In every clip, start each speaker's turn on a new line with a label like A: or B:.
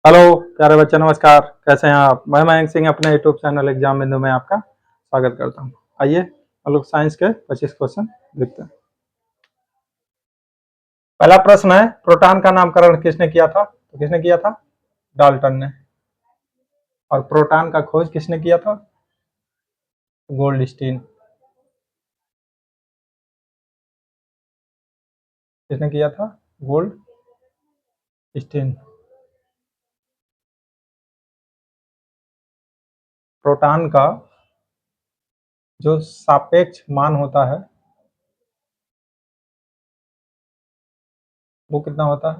A: Hello प्यारे बच्चे, नमस्कार। कैसे हैं आप? मैं मयंक सिंह अपने यूट्यूब चैनल एग्जाम बिंदु में आपका स्वागत करता हूं। आइए हम लोग साइंस के 25 क्वेश्चन देखते हैं। पहला प्रश्न है, प्रोटॉन का नामकरण किसने किया था? तो किसने किया था? डाल्टन ने। और प्रोटॉन का खोज किसने किया था? गोल्डस्टीन। किसने किया था? गोल्डस्टीन। प्रोटॉन का जो सापेक्ष मान होता है वो कितना होता है?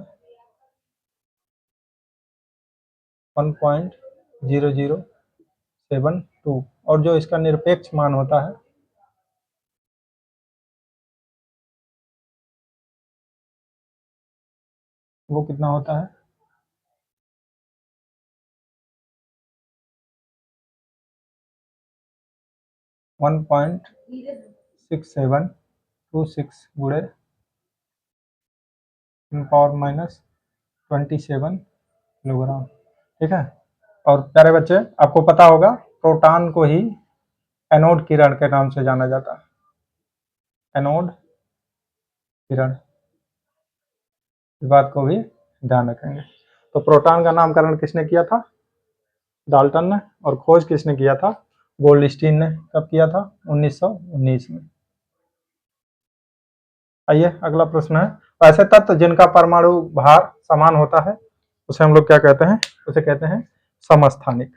A: 1.0072। और जो इसका निरपेक्ष मान होता है वो कितना होता है? 1.6726 गुणे 10⁻⁻27 किलोग्राम। ठीक है। और प्यारे बच्चे, आपको पता होगा प्रोटॉन को ही एनोड किरण के नाम से जाना जाता है। एनोड किरण, इस बात को भी ध्यान रखेंगे। तो प्रोटॉन का नामकरण किसने किया था? डाल्टन ने। और खोज किसने किया था? गोल्डस्टीन ने। कब किया था? 1919 में। आइए अगला प्रश्न है, ऐसे तत्व जिनका परमाणु भार समान होता है उसे हम लोग क्या कहते हैं? उसे कहते हैं समस्थानिक।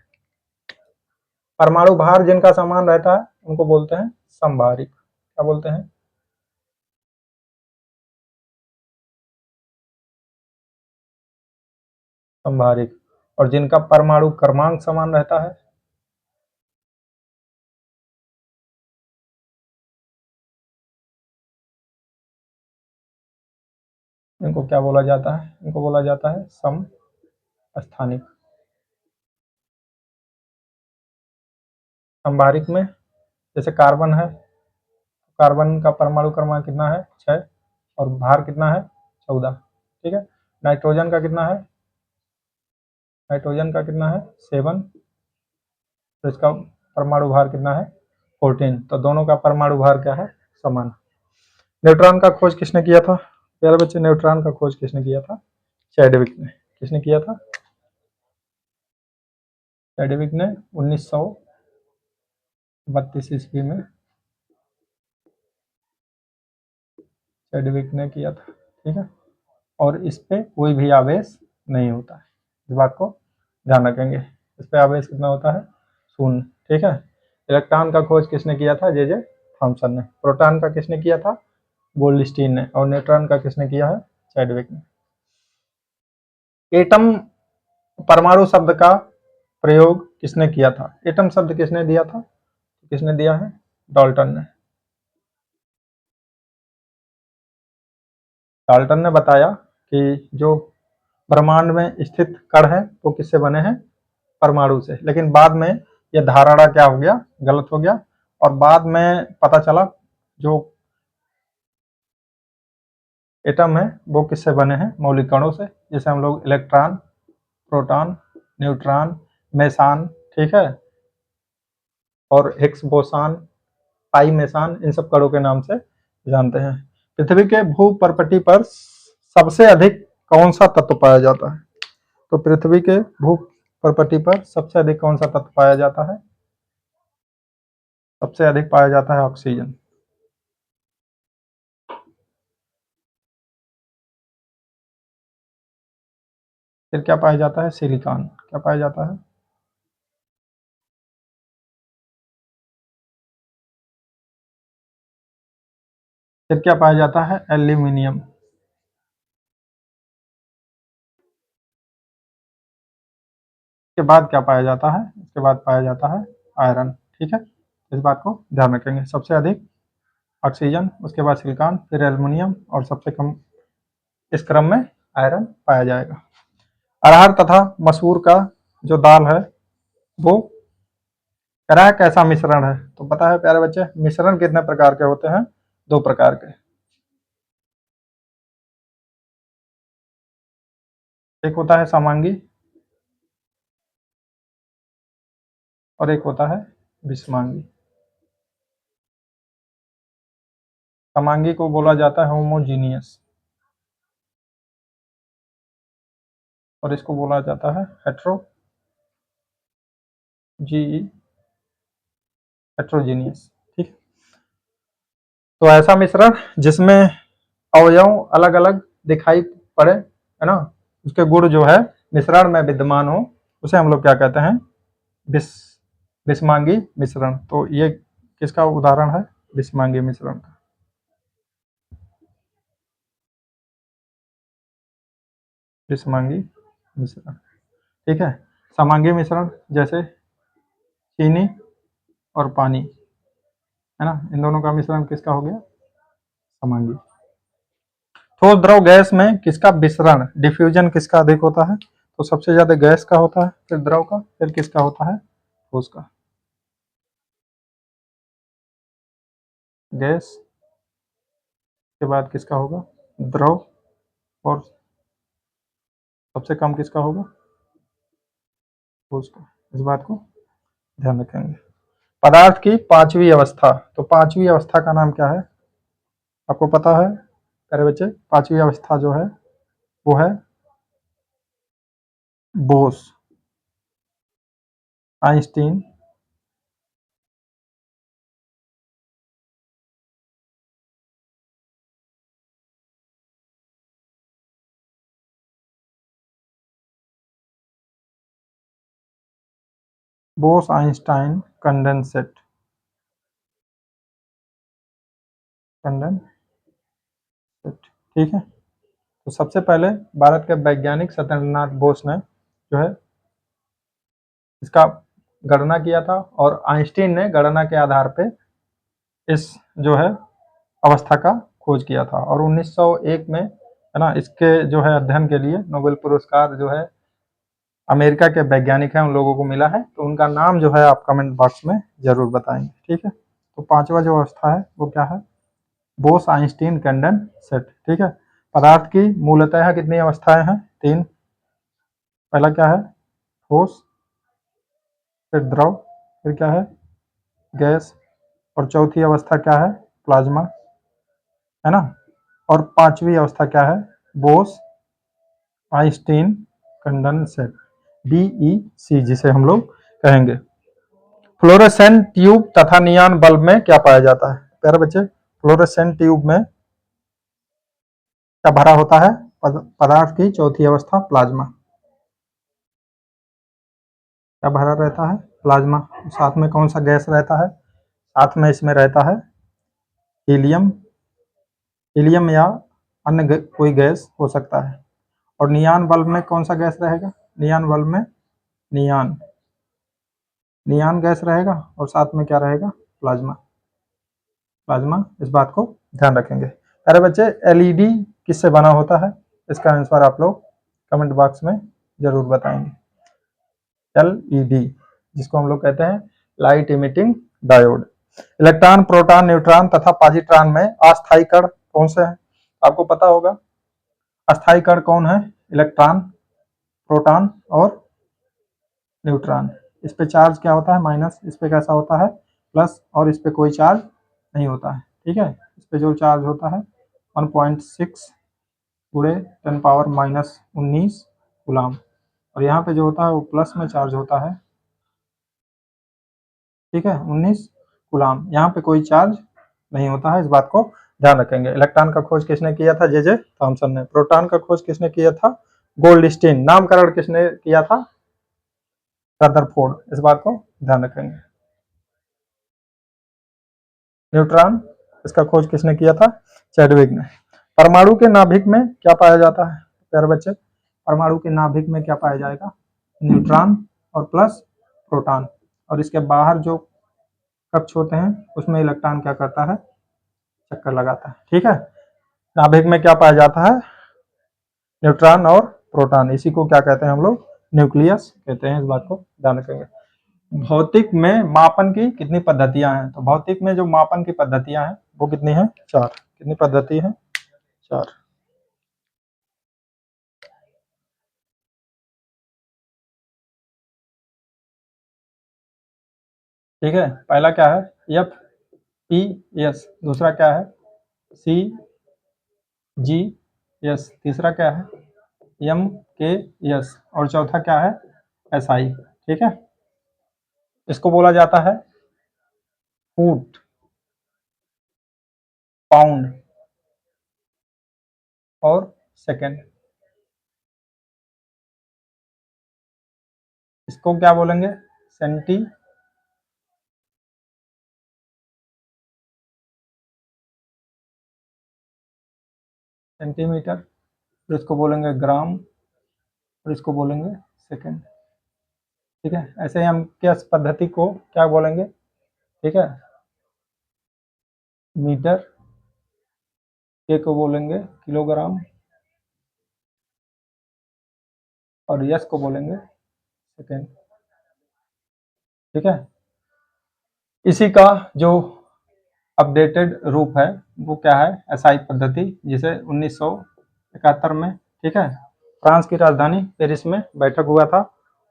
A: परमाणु भार जिनका समान रहता है उनको बोलते हैं समभारिक। क्या बोलते हैं? समभारिक। और जिनका परमाणु क्रमांक समान रहता है इनको क्या बोला जाता है? इनको बोला जाता है समस्थानिक। समभारिक में जैसे कार्बन है, कार्बन का परमाणु क्रमांक कितना है? 6। और भार कितना है? 14। ठीक है। नाइट्रोजन का कितना है? नाइट्रोजन का कितना है? 7। तो इसका परमाणु भार कितना है? 14। तो दोनों का परमाणु भार क्या है? समान। न्यूट्रॉन का खोज किसने किया था? प्यारे बच्चे, न्यूट्रॉन का खोज किसने किया था? चैडविक ने। किसने किया था? चैडविक ने 1932 ईस्वी में चैडविक ने किया था। ठीक है। और इस पे कोई भी आवेश नहीं होता है, इस बात को ध्यान रखेंगे। इस पे आवेश कितना होता है? 0। ठीक है। इलेक्ट्रॉन का खोज किसने किया था? जे जे थॉमसन ने। प्रोटॉन का किसने किया था? गोल्डस्टीन ने। और न्यूट्रॉन का किसने किया है? चैडविक ने। एटम, परमाणु शब्द का प्रयोग किसने किया था? एटम शब्द किसने दिया था? किसने दिया है? डाल्टन ने। डाल्टन ने बताया कि जो ब्रह्मांड में स्थित कण है वो किससे बने हैं? परमाणु से। लेकिन बाद में यह धारणा क्या हो गया? गलत हो गया। और बाद में पता चला जो एटम है वो किससे बने हैं? मौलिक कणों से। जैसे हम लोग इलेक्ट्रॉन, प्रोटॉन, न्यूट्रॉन, मेसान, ठीक है, और हिग्स बोसान, पाई मेसान, इन सब कणों के नाम से जानते हैं। पृथ्वी के भूपर्पटी पर सबसे अधिक कौन सा तत्व पाया जाता है? तो पृथ्वी के भूपर्पटी पर सबसे अधिक कौन सा तत्व पाया जाता है? सबसे अधिक पाया जाता है ऑक्सीजन। फिर क्या पाया जाता है? सिलिकॉन। क्या पाया जाता है? फिर क्या पाया जाता है? एल्यूमिनियम। के बाद क्या पाया जाता है? इसके बाद पाया जाता है आयरन। ठीक है। इस बात को ध्यान रखेंगे। सबसे अधिक ऑक्सीजन, उसके बाद सिलिकॉन, फिर एल्यूमिनियम, और सबसे कम इस क्रम में आयरन पाया जाएगा। अरहर तथा मसूर का जो दाल है वो कह कैसा मिश्रण है? तो पता है प्यारे बच्चे, मिश्रण कितने प्रकार के होते हैं? 2 प्रकार के। एक होता है समांगी और एक होता है विषमांगी। समांगी को बोला जाता है होमोजीनियस, और इसको बोला जाता है हेट्रोजीनियस। ठीक। तो ऐसा मिश्रण जिसमें अवयव अलग अलग दिखाई पड़े, है ना, उसके गुण जो है मिश्रण में विद्यमान हो, उसे हम लोग क्या कहते हैं, विष विषमांगी मिश्रण। तो ये किसका उदाहरण है, विषमांगी मिश्रण का। विषमांगी मिश्रण। ठीक है। समांगी मिश्रण जैसे चीनी और पानी, है ना, इन दोनों का मिश्रण किसका हो गया, समांगी। ठोस द्रव गैस में किसका विसरण, डिफ्यूजन किसका अधिक होता है, तो सबसे ज्यादा गैस का होता है, फिर द्रव का, फिर किसका होता है, ठोस का। गैस के बाद किसका होगा, द्रव, और सबसे कम किसका होगा, ठोस का। इस बात को ध्यान रखेंगे। पदार्थ की पांचवी अवस्था, तो पांचवी अवस्था का नाम क्या है, आपको पता है प्यारे बच्चे, पांचवी अवस्था जो है वो है Bose Einstein Bose Einstein condensate, condensate. ठीक है। तो सबसे पहले भारत के वैज्ञानिक सत्येंद्रनाथ बोस ने जो है इसका गणना किया था, और आइंस्टीन ने गणना के आधार पे इस जो है अवस्था का खोज किया था। और 1901 में, है ना, इसके जो है अध्ययन के लिए नोबेल पुरस्कार जो है अमेरिका के वैज्ञानिक हैं उन लोगों को मिला है। तो उनका नाम जो है आप कमेंट बॉक्स में जरूर बताएंगे। ठीक है। तो पांचवा जो अवस्था है वो क्या है, बोस आइंस्टीन कंडेंसेट। ठीक है। पदार्थ की मूलतः कितनी अवस्थाएं हैं, तीन। पहला क्या है, ठोस, फिर द्रव, फिर क्या है, गैस, और चौथी अवस्था क्या है, प्लाज्मा, है ना। और पांचवी अवस्था क्या है, बोस आइंस्टीन कंडेंसेट, BEC जिसे हम लोग कहेंगे। फ्लोरेसेंट ट्यूब तथा नियॉन बल्ब में क्या पाया जाता है, प्यारे बच्चे, फ्लोरेसेंट ट्यूब में क्या भरा होता है, पदार्थ की चौथी अवस्था प्लाज्मा, क्या भरा रहता है, प्लाज्मा। साथ में कौन सा गैस रहता है, साथ में इसमें रहता है हीलियम, हीलियम या अन्य कोई गैस हो सकता है। और नियॉन बल्ब में कौन सा गैस रहेगा, नियॉन बल्ब में नियॉन, नियॉन गैस रहेगा, और साथ में क्या रहेगा, प्लाज्मा, प्लाज्मा। इस बात को ध्यान रखेंगे। अरे बच्चे, एलईडी किससे बना होता है, इसका आंसर आप लोग कमेंट बॉक्स में जरूर बताएंगे। एलईडी, जिसको हम लोग कहते हैं light emitting diode. Electron, proton, neutron तथा पॉजिट्रॉन में अस्थायी कण कौन से हैं, आपको पता होगा। अस्थायी कण कौन है, इलेक्ट्रॉन, प्रोटॉन और न्यूट्रॉन। इस पे चार्ज क्या होता है, माइनस, इस पे कैसा होता है, प्लस, और इस पे कोई चार्ज नहीं होता है। ठीक है। इस पे जो चार्ज होता है 1.6 गुणे 10⁻−19 गुलाम, और यहाँ पे जो होता है वो प्लस में चार्ज होता है, ठीक है, 19 गुलाम। यहाँ पे कोई चार्ज नहीं होता है, इस बात को ध्यान रखेंगे। इलेक्ट्रॉन का खोज किसने किया था, जे थॉमसन ने। प्रोटॉन का खोज किसने किया था, गोल्डस्टीन। नामकरण किसने किया था, रदरफोर्ड। इस बात को ध्यान रखेंगे। न्यूट्रॉन, इसका खोज किसने किया था, चैडविक ने। परमाणु के नाभिक में क्या पाया जाता है, प्यारे बच्चे, परमाणु के नाभिक में क्या पाया जाएगा, न्यूट्रॉन और प्लस प्रोटॉन, और इसके बाहर जो कक्ष होते हैं उसमें इलेक्ट्रॉन क्या करता है, चक्कर लगाता है। ठीक है। नाभिक में क्या पाया जाता है, न्यूट्रॉन और प्रोटॉन। इसी को क्या कहते हैं हम लोग, न्यूक्लियस कहते हैं। इस बात को ध्यान रखेंगे। भौतिक में मापन की कितनी पद्धतियां हैं, तो भौतिक में जो मापन की पद्धतियां हैं वो कितनी है, चार। कितनी पद्धति है, चार। ठीक है, पहला क्या है एफ पी एस, दूसरा क्या है सी जी एस, तीसरा क्या है एम के एस, और चौथा क्या है एस आई। ठीक है, इसको बोला जाता है फुट, पाउंड और सेकेंड। इसको क्या बोलेंगे सेंटीमीटर, फिर इसको बोलेंगे ग्राम, और इसको बोलेंगे सेकेंड। ठीक है, ऐसे ही हम किस पद्धति को क्या बोलेंगे, ठीक है, मीटर, के को बोलेंगे किलोग्राम, और यस को बोलेंगे सेकेंड। ठीक है, इसी का जो अपडेटेड रूप है वो क्या है एसआई पद्धति, जिसे 1971 में, ठीक है, फ्रांस की राजधानी पेरिस में बैठक हुआ था,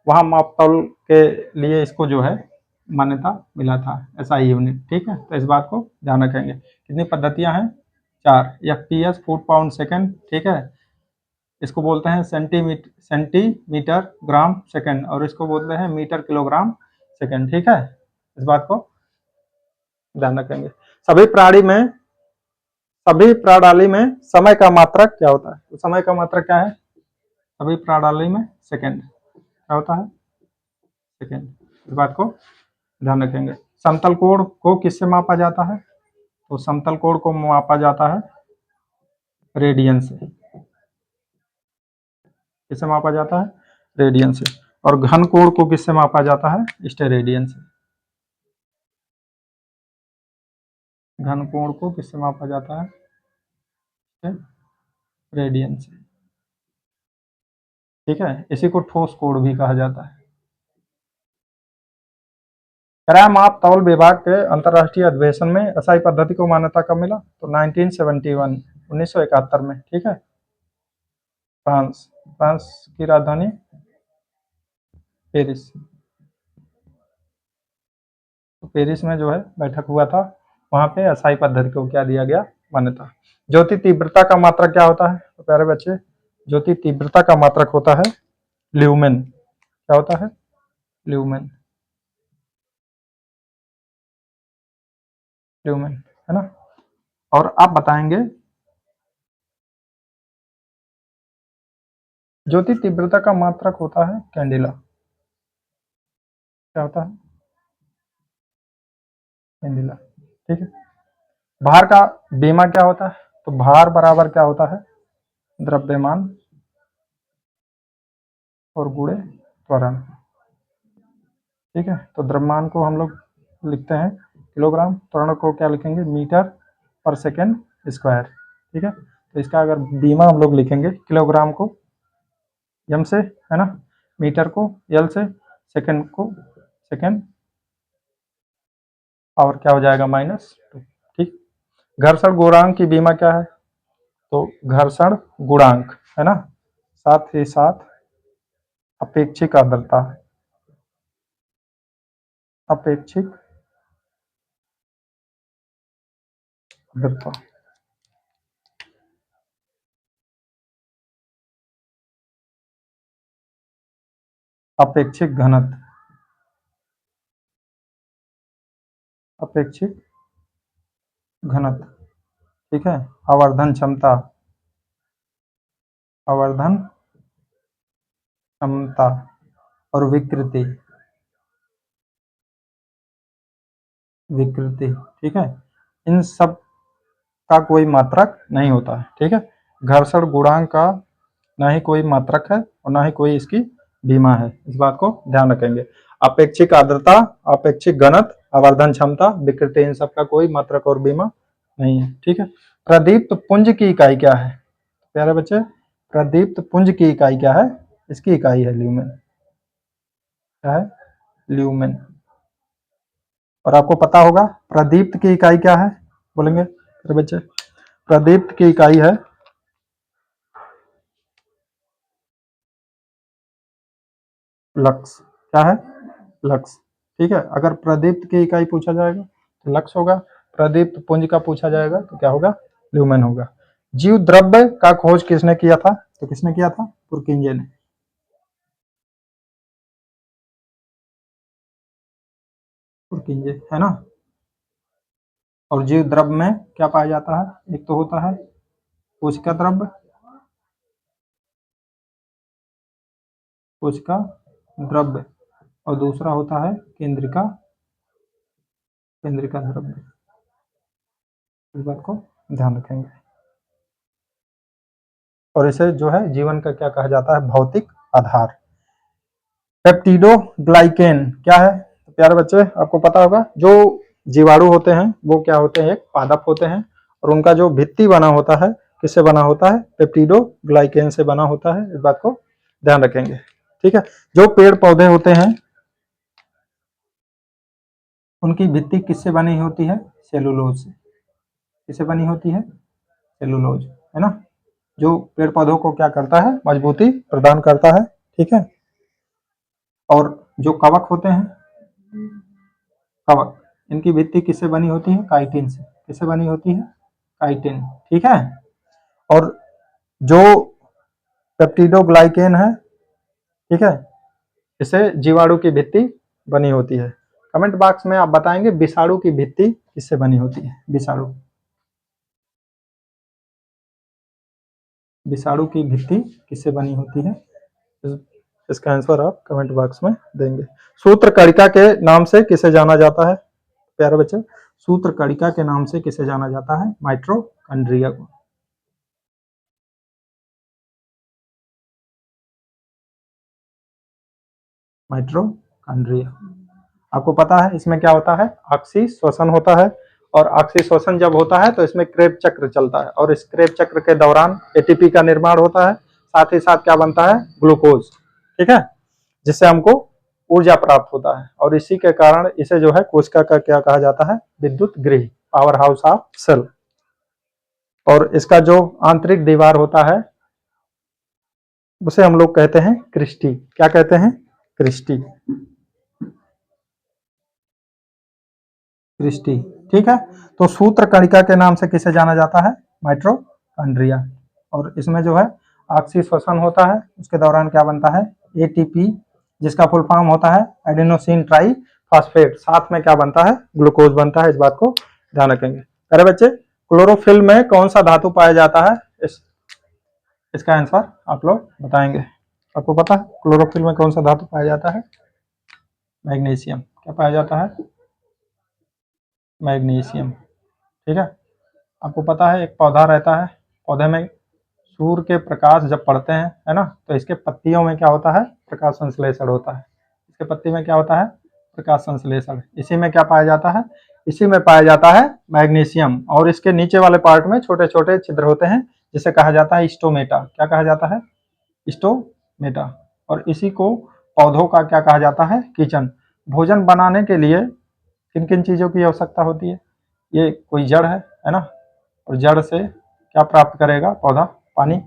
A: वहां मापतौल के लिए इसको जो है मान्यता मिला था एसआई यूनिट। ठीक है, तो इस बात को ध्यान रखेंगे। कितनी पद्धतियां हैं, 4। एफपीएस फुट पाउंड सेकेंड, ठीक है, इसको बोलते हैं सेंटीमीटर ग्राम सेकेंड, और इसको बोलते हैं मीटर किलोग्राम सेकेंड। ठीक है, इस बात को ध्यान रखेंगे। सभी प्राणी में, सभी प्रणाली में समय का मात्रक क्या होता है, तो समय का मात्रक क्या है सभी प्रणाली में सेकेंड, क्या होता है सेकेंड, इस बात को ध्यान रखेंगे। समतल कोण को किससे मापा जाता है, तो समतल कोण को मापा जाता है रेडियन से। किससे मापा जाता है रेडियन से। और घन कोण को किससे मापा जाता है स्टेरेडियन से। घन कोण को किससे मापा जाता है रेडियन से। ठीक है, इसी को ठोस कोण भी कहा जाता है। क्रय माप तौल विभाग के अंतर्राष्ट्रीय अधिवेशन में एसआई पद्धति को मान्यता कब मिला, तो 1971 1971 में। ठीक है, फ्रांस, फ्रांस की राजधानी पेरिस, तो पेरिस में जो है बैठक हुआ था, वहां पे एसआई पद्धति को क्या दिया गया मान्यता। ज्योति तीव्रता का मात्रक क्या होता है, तो प्यारे बच्चे ज्योति तीव्रता का मात्रक होता है ल्यूमेन। क्या होता है ल्यूमेन, ल्यूमेन, है ना। और आप बताएंगे ज्योति तीव्रता का मात्रक होता है कैंडिला। क्या होता है कैंडिला। ठीक है, भार का बीमा क्या होता है, तो भार बराबर क्या होता है द्रव्यमान और गुणे त्वरण। ठीक है, तो द्रव्यमान को हम लोग लिखते हैं किलोग्राम, त्वरण को क्या लिखेंगे मीटर पर सेकेंड स्क्वायर। ठीक है, तो इसका अगर बीमा हम लोग लिखेंगे किलोग्राम को एम से, है ना, मीटर को एल से, सेकेंड को सेकेंड, और क्या हो जाएगा -2। ठीक, घर्षण गुणांक की बीमा क्या है, तो घर्षण गुणांक, है ना, साथ ही साथ अपेक्षिक आर्द्रता, अपेक्षिक आर्द्रता, अपेक्षिक घनत्व, अपेक्षिक घनत्व। ठीक है, आवर्धन क्षमता, आवर्धन क्षमता और विकृति, विकृति। ठीक है, इन सब का कोई मात्रक नहीं होता है। ठीक है, घर्षण गुणांक का ना ही कोई मात्रक है और ना ही कोई इसकी बीमा है, इस बात को ध्यान रखेंगे। अपेक्षिक आर्द्रता, अपेक्षिक घनत्व, आवर्धन क्षमता, विकृति, इन सब का कोई मात्रक और बीमा नहीं है। ठीक है, प्रदीप्त पुंज की इकाई क्या है, प्यारे बच्चे प्रदीप्त पुंज की इकाई क्या है, इसकी इकाई है ल्यूमेन। क्या है ल्यूमेन। और आपको पता होगा प्रदीप्त की इकाई क्या है, बोलेंगे मेरे बच्चे प्रदीप्त की इकाई है लक्स। क्या है लक्स। ठीक है। अगर प्रदीप्त की इकाई पूछा जाएगा तो लक्स होगा, प्रदीप्त पुंज का पूछा जाएगा तो क्या होगा, ल्यूमेन होगा। जीव द्रव्य का खोज किसने किया था, तो किसने किया था, पुरकिंजे ने। पुरकिंजे, है ना। और जीव द्रव्य में क्या पाया जाता है, एक तो होता है कोशिका द्रव्य, कोशिका द्रव्य, और दूसरा होता है केंद्रिका, केंद्रिका द्रव्य। इस बात को ध्यान रखेंगे। और इसे जो है जीवन का क्या कहा जाता है, भौतिक आधार। पेप्टिडोग्लाइकेन क्या है, तो प्यारे बच्चे आपको पता होगा, जो जीवाणु होते हैं वो क्या होते हैं, एक पादप होते हैं, और उनका जो भित्ति बना होता है किससे बना होता है, पेप्टिडोग्लाइकेन से बना होता है। इस बात को ध्यान रखेंगे। ठीक है। जो पेड़ पौधे होते हैं उनकी भित्ति किससे बनी होती है, सेलुलोज से। किससे बनी होती है, सेलुलोज, है ना। जो पेड़ पौधों को क्या करता है, मजबूती प्रदान करता है। ठीक है। और जो कवक होते हैं, कवक, इनकी भित्ति किससे बनी होती है, काइटिन से। किससे बनी होती है, काइटिन। ठीक है। और जो पेप्टिडोग्लाइकेन है, ठीक है, इसे जीवाणु की भित्ति बनी होती है। कमेंट बॉक्स में आप बताएंगे विषाणु की भित्ति किससे बनी होती है, विषाणु, विषाणु की भित्ति किससे बनी होती है, इसका आंसर आप कमेंट बॉक्स में देंगे। सूत्रकणिका के नाम से किसे जाना जाता है, प्यारे बच्चे, सूत्रकणिका के नाम से किसे जाना जाता है, माइटोकॉन्ड्रिया को। माइटोकॉन्ड्रिया, आपको पता है इसमें क्या होता है, ऑक्सी श्वसन होता है, और ऑक्सी श्वसन जब होता है तो इसमें क्रेब चक्र चलता है, और इस क्रेब चक्र के दौरान एटीपी का निर्माण होता है, साथ ही साथ क्या बनता है, ग्लूकोज। ठीक है, जिससे हमको ऊर्जा प्राप्त होता है, और इसी के कारण इसे जो है कोशिका का क्या कहा जाता है, विद्युत गृह, पावर हाउस ऑफ सेल। और इसका जो आंतरिक दीवार होता है उसे हम लोग कहते हैं क्रिस्टी। क्या कहते हैं, क्रिस्टी, क्रिस्टी। ठीक है। तो सूत्रकणिका के नाम से किसे जाना जाता है, माइटोकॉन्ड्रिया। और इसमें जो है ऑक्सी श्वसन होता है, उसके दौरान क्या बनता है, एटीपी, जिसका फुल फॉर्म होता है एडेनोसिन ट्राई फॉस्फेट, साथ में क्या बनता है, ग्लूकोज बनता है। इस बात को ध्यान रखेंगे। अरे बच्चे, क्लोरोफिल में कौन सा धातु पाया जाता है, इसका आंसर आप लोग बताएंगे। आपको पता है क्लोरोफिल में कौन सा धातु पाया जाता है, मैग्नीशियम। क्या पाया जाता है, मैग्नीशियम। ठीक है। आपको पता है एक पौधा रहता है, पौधे में सूर्य के प्रकाश जब पड़ते हैं, है ना, तो इसके पत्तियों में क्या होता है, प्रकाश संश्लेषण होता है। इसके पत्ती में क्या होता है, प्रकाश संश्लेषण। इसी में क्या पाया जाता है, इसी में पाया जाता है मैग्नीशियम। और इसके नीचे वाले पार्ट में छोटे छोटे छिद्र होते हैं, जिसे कहा जाता है स्टोमेटा। क्या कहा जाता है, स्टोमेटा। और इसी को पौधों का क्या कहा जाता है, किचन। भोजन बनाने के लिए किन किन चीजों की आवश्यकता होती है, ये कोई जड़ है ना, और जड़ से क्या प्राप्त करेगा पौधा, पानी।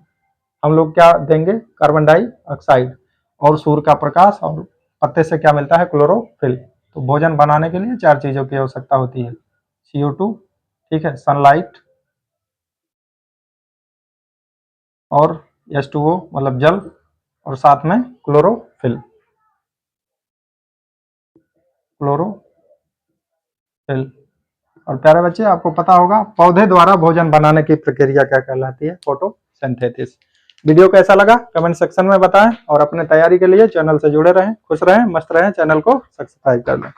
A: हम लोग क्या देंगे, कार्बन डाइऑक्साइड, और सूर्य का प्रकाश, और पत्ते से क्या मिलता है, क्लोरोफिल। तो भोजन बनाने के लिए 4 चीजों की आवश्यकता होती है, CO2, ठीक है, सनलाइट, और H2O मतलब जल, और साथ में क्लोरोफिल, क्लोरोफिल। और प्यारे बच्चे, आपको पता होगा पौधे द्वारा भोजन बनाने की प्रक्रिया क्या कहलाती है, फोटोसिंथेसिस। वीडियो कैसा लगा कमेंट सेक्शन में बताएं, और अपने तैयारी के लिए चैनल से जुड़े रहें, खुश रहें, मस्त रहें, चैनल को सब्सक्राइब कर लें।